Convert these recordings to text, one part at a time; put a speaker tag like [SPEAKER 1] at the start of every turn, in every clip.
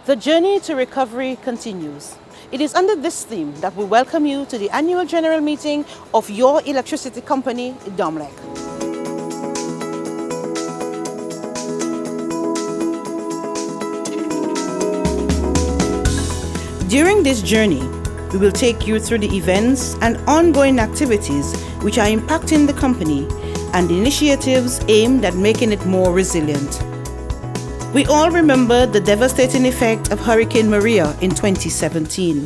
[SPEAKER 1] The journey to recovery continues. It is under this theme that we welcome you to the annual general meeting of your electricity company, Domlec. During this journey, we will take you through the events and ongoing activities which are impacting the company and initiatives aimed at making it more resilient. We all remember the devastating effect of Hurricane Maria in 2017.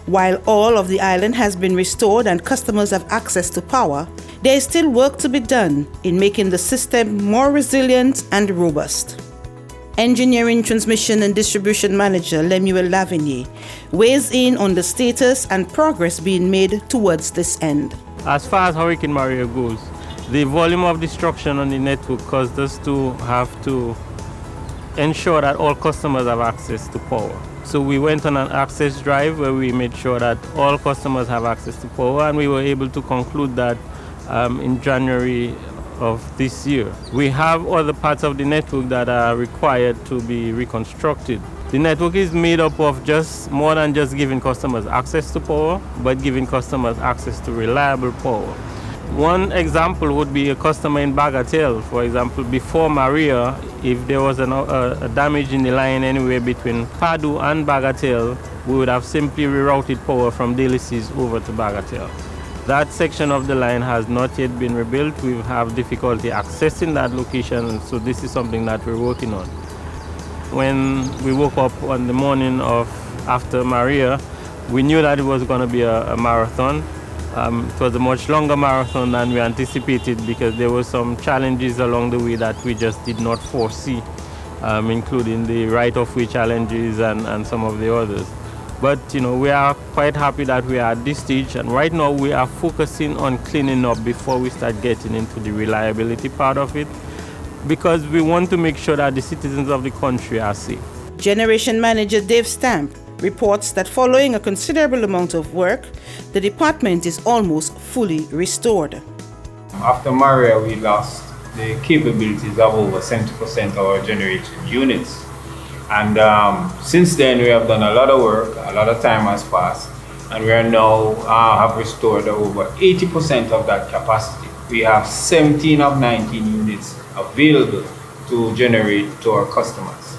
[SPEAKER 1] While all of the island has been restored and customers have access to power, there is still work to be done in making the system more resilient and robust. Engineering, Transmission and Distribution Manager Lemuel Lavigny weighs in on the status and progress being made towards this end.
[SPEAKER 2] As far as Hurricane Maria goes, the volume of destruction on the network caused us to have to ensure that all customers have access to power. So we went on an access drive where we made sure that all customers have access to power, and we were able to conclude that in January of this year. We have other parts of the network that are required to be reconstructed. The network is made up of just more than just giving customers access to power, but giving customers access to reliable power. One example would be a customer in Bagatelle. For example, before Maria, if there was a damage in the line anywhere between Padu and Bagatelle, we would have simply rerouted power from Delices over to Bagatelle. That section of the line has not yet been rebuilt. We have difficulty accessing that location, so this is something that we're working on. When we woke up on the morning of after Maria, we knew that it was going to be a marathon. It was a much longer marathon than we anticipated because there were some challenges along the way that we just did not foresee, including the right-of-way challenges and some of the others. But we are quite happy that we are at this stage, and right now we are focusing on cleaning up before we start getting into the reliability part of it, because we want to make sure that the citizens of the country are safe.
[SPEAKER 1] Generation Manager Dave Stamp reports that following a considerable amount of work, the department is almost fully restored.
[SPEAKER 3] After Maria, we lost the capabilities of over 70% of our generation units. And since then, we have done a lot of work, a lot of time has passed, and we are now have restored over 80% of that capacity. We have 17 of 19 units available to generate to our customers.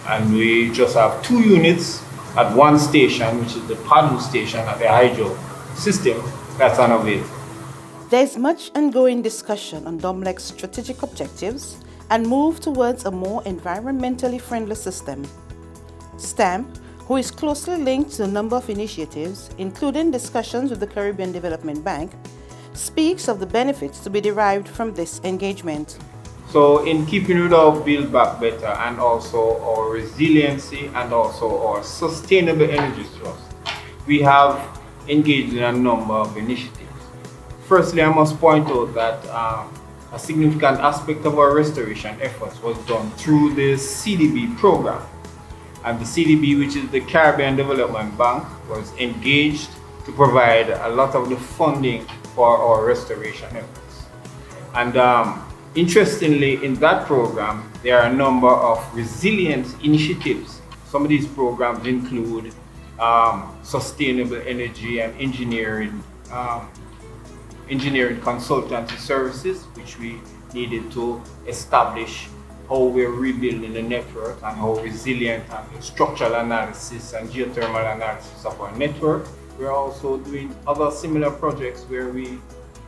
[SPEAKER 3] And we just have 2 units at one station, which is the Padu station at the hydro system, that's unavailable.
[SPEAKER 1] There is much ongoing discussion on Domlec's strategic objectives and move towards a more environmentally friendly system. Stamp, who is closely linked to a number of initiatives, including discussions with the Caribbean Development Bank, speaks of the benefits to be derived from this engagement.
[SPEAKER 3] So in keeping with our Build Back Better and also our resiliency and also our sustainable energy source, we have engaged in a number of initiatives. Firstly, I must point out that a significant aspect of our restoration efforts was done through the CDB program. And the CDB, which is the Caribbean Development Bank, was engaged to provide a lot of the funding for our restoration efforts. And interestingly, in that program, there are a number of resilience initiatives. Some of these programs include sustainable energy and engineering consultancy services, which we needed to establish how we're rebuilding the network and how resilient and structural analysis and geothermal analysis of our network. We're also doing other similar projects where we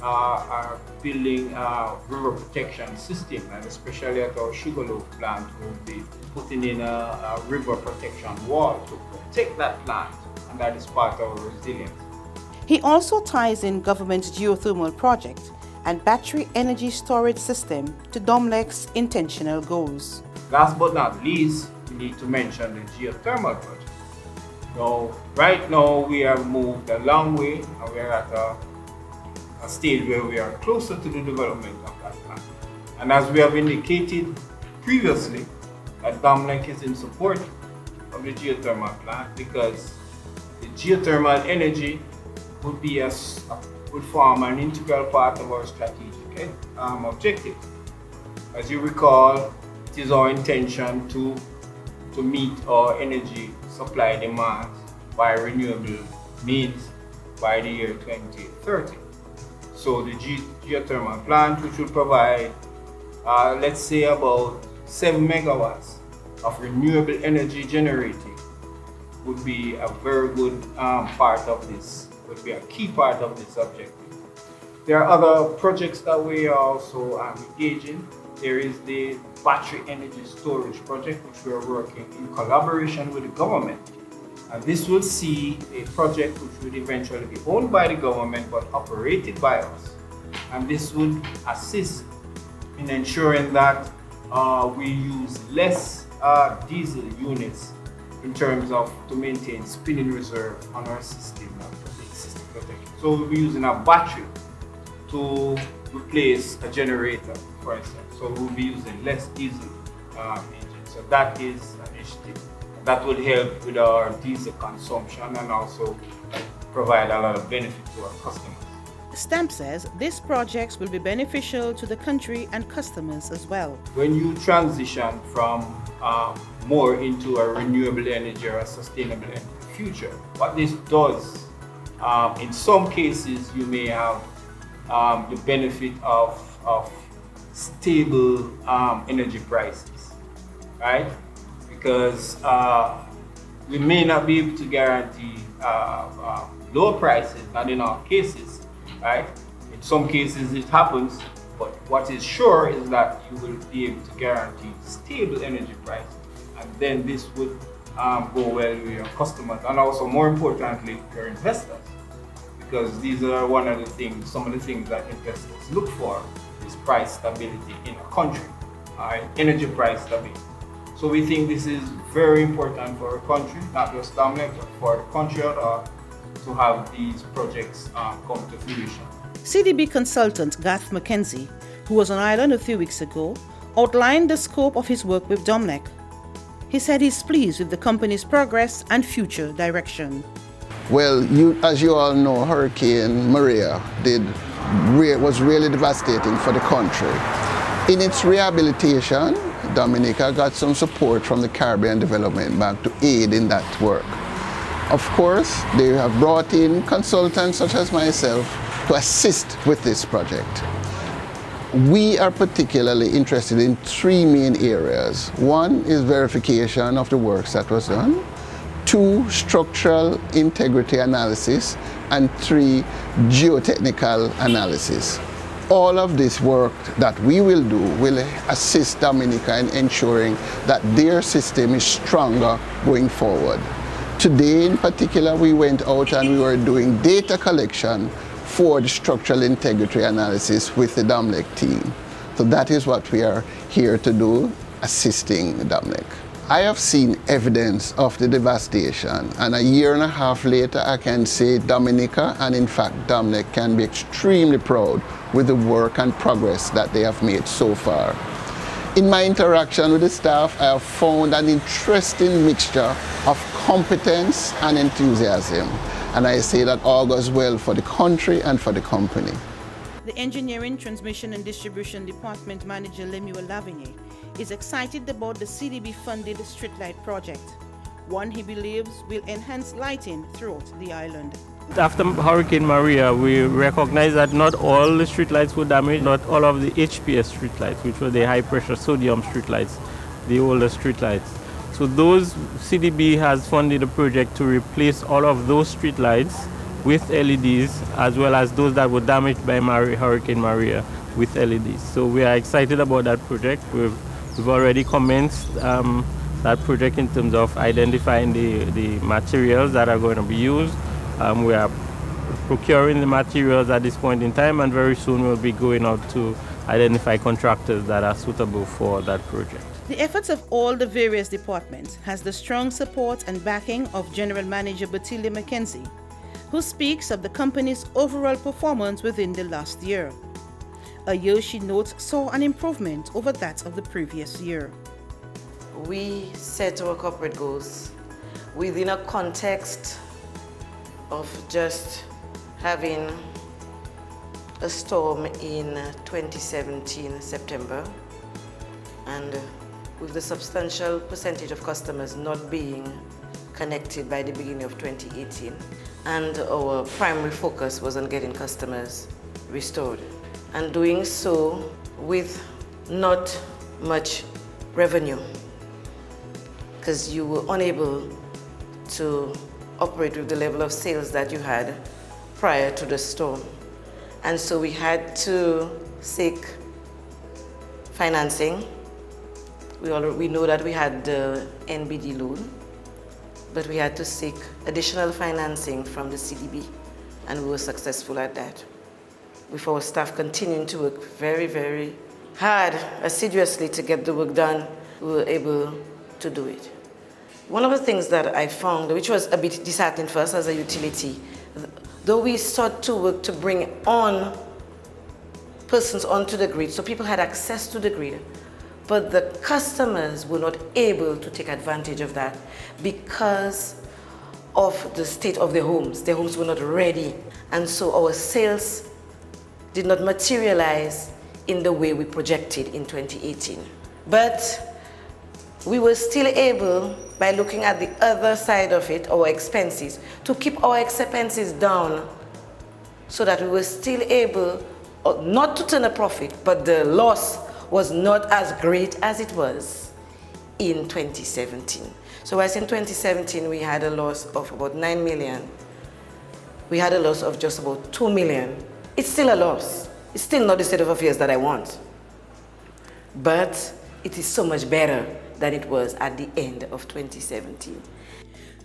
[SPEAKER 3] are building a river protection system, and especially at our Sugarloaf plant, we'll be putting in a river protection wall to protect that plant, and that is part of our resilience.
[SPEAKER 1] He also ties in government's geothermal project and battery energy storage system to Domlec's intentional goals.
[SPEAKER 3] Last but not least, we need to mention the geothermal project. Now, right now we have moved a long way, and we are at a stage where we are closer to the development of that plant. And as we have indicated previously, that Domlec is in support of the geothermal plant because the geothermal energy would form an integral part of our strategic objective. As you recall, it is our intention to to meet our energy supply demands by renewable means by the year 2030. So the geothermal plant, which will provide, let's say, about 7 megawatts of renewable energy generating, would be a very good part of this, would be a key part of this objective. There are other projects that we are also engaging. There is the battery energy storage project, which we are working in collaboration with the government. And this will see a project which would eventually be owned by the government but operated by us. And this would assist in ensuring that we use less diesel units in terms of to maintain spinning reserve on our system, system protection. So we'll be using a battery to replace a generator, for instance. So we'll be using less diesel engines. So that is an initiative that would help with our diesel consumption and also provide a lot of benefit to our customers.
[SPEAKER 1] Stamp says these projects will be beneficial to the country and customers as well.
[SPEAKER 3] When you transition from more into a renewable energy or a sustainable energy future, what this does, in some cases you may have the benefit of stable energy prices, right? Because we may not be able to guarantee lower prices, not in all cases, right? In some cases it happens, but what is sure is that you will be able to guarantee stable energy prices, and then this would go well with your customers and also, more importantly, your investors, because these are one of the things, some of the things that investors look for is price stability in a country, energy price stability. So we think this is very important for our country, not just Domlec, but for the country at all, to have these projects come to fruition.
[SPEAKER 1] CDB consultant Garth McKenzie, who was on Ireland a few weeks ago, outlined the scope of his work with Domlec. He said he's pleased with the company's progress and future direction.
[SPEAKER 4] Well, as you all know, Hurricane Maria was really devastating for the country. In its rehabilitation, Dominica got some support from the Caribbean Development Bank to aid in that work. Of course, they have brought in consultants such as myself to assist with this project. We are particularly interested in 3 main areas. 1 is verification of the works that was done. 2, structural integrity analysis. And 3, geotechnical analysis. All of this work that we will do will assist Dominica in ensuring that their system is stronger going forward. Today in particular, we went out and we were doing data collection for the structural integrity analysis with the Domlec team. So that is what we are here to do, assisting Domlec. I have seen evidence of the devastation, and a year and a half later I can say Dominica, and in fact Domlec, can be extremely proud with the work and progress that they have made so far. In my interaction with the staff, I have found an interesting mixture of competence and enthusiasm, and I say that all goes well for the country and for the company.
[SPEAKER 1] The Engineering, Transmission and Distribution Department Manager Lemuel Lavigne is excited about the CDB-funded Streetlight Project, one he believes will enhance lighting throughout the island.
[SPEAKER 2] After Hurricane Maria, we recognize that not all the streetlights were damaged, not all of the HPS streetlights, which were the high-pressure sodium streetlights, the older streetlights. So those, CDB has funded a project to replace all of those streetlights with LEDs, as well as those that were damaged by Hurricane Maria with LEDs. So we are excited about that project. We've already commenced that project in terms of identifying the materials that are going to be used. We are procuring the materials at this point in time, and very soon we'll be going out to identify contractors that are suitable for that project.
[SPEAKER 1] The efforts of all the various departments has the strong support and backing of General Manager Batilde McKenzie, who speaks of the company's overall performance within the last year. A year she notes saw an improvement over that of the previous year.
[SPEAKER 5] We set our corporate goals within a context of just having a storm in 2017 September, and with the substantial percentage of customers not being connected by the beginning of 2018. And our primary focus was on getting customers restored. And doing so with not much revenue, because you were unable to operate with the level of sales that you had prior to the storm. And so we had to seek financing. We know that we had the NBD loan, but we had to seek additional financing from the CDB, and we were successful at that. With our staff continuing to work very, very hard, assiduously to get the work done, we were able to do it. One of the things that I found, which was a bit disheartening for us as a utility, though we sought to work to bring on persons onto the grid, so people had access to the grid, but the customers were not able to take advantage of that because of the state of their homes. Their homes were not ready, and so our sales did not materialize in the way we projected in 2018. But we were still able, by looking at the other side of it, our expenses, to keep our expenses down so that we were still able not to turn a profit, but the loss was not as great as it was in 2017. So as in 2017 we had a loss of about 9 million, we had a loss of just about 2 million. It's still a loss. It's still not the state of affairs that I want. But it is so much better than it was at the end of 2017.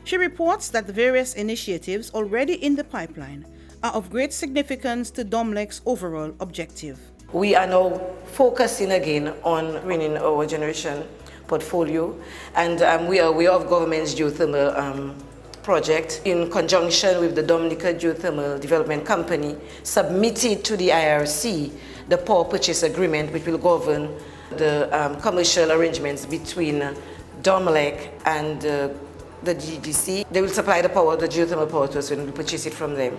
[SPEAKER 1] She reports that the various initiatives already in the pipeline are of great significance to Domlec's overall objective.
[SPEAKER 5] We are now focusing again on winning our generation portfolio, and we are aware of government's geothermal project in conjunction with the Domlec Geothermal Development Company, submitted to the IRC the power purchase agreement, which will govern the commercial arrangements between Domlec and the GGC. They will supply the power, the geothermal power to us when we purchase it from them.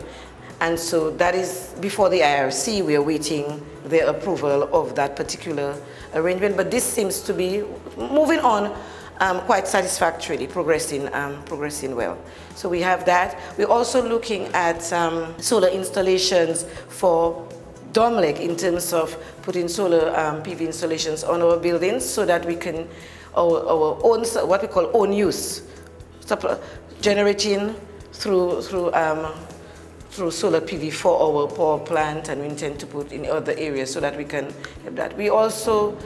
[SPEAKER 5] And so that is before the IRC. We are waiting their approval of that particular arrangement, but this seems to be moving on quite satisfactorily, progressing well. So we have that. We're also looking at solar installations for Domlec in terms of putting solar PV installations on our buildings so that we can, our own, what we call own use, generating through solar PV for our power plant, and we intend to put in other areas so that we can have that. We also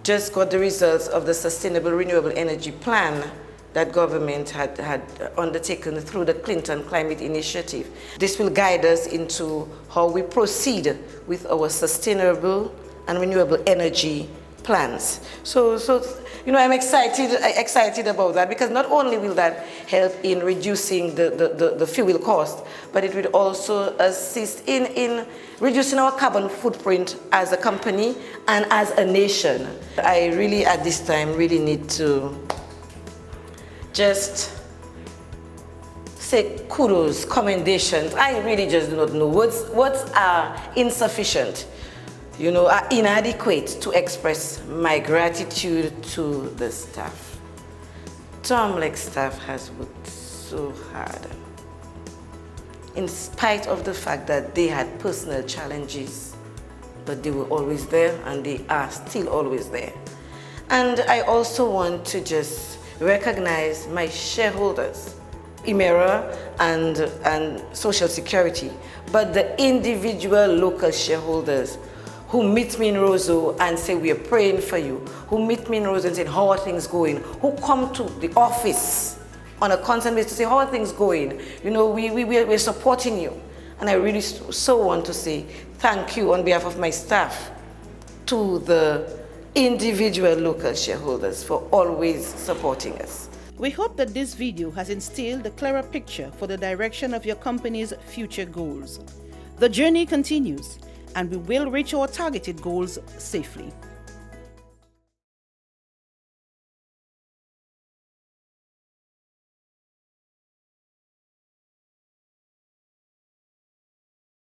[SPEAKER 5] just got the results of the Sustainable Renewable Energy Plan that government had undertaken through the Clinton Climate Initiative. This will guide us into how we proceed with our sustainable and renewable energy plans. So you know, I'm excited about that, because not only will that help in reducing the fuel cost, but it will also assist in reducing our carbon footprint as a company and as a nation. I really, at this time, really need to just say kudos, commendations. I really just do not know. Words are insufficient, you know, are inadequate to express my gratitude to the staff. Domlec staff has worked so hard, in spite of the fact that they had personal challenges, but they were always there, and they are still always there. And I also want to just recognize my shareholders, Emera and Social Security, but the individual local shareholders who meet me in Roseau and say, we are praying for you, who meet me in Roseau and say, how are things going, who come to the office on a constant basis to say, how are things going, you know, we're supporting you. And I really so want to say thank you on behalf of my staff to the individual local shareholders for always supporting us.
[SPEAKER 1] We hope that this video has instilled a clearer picture for the direction of your company's future goals. The journey continues, and we will reach our targeted goals safely.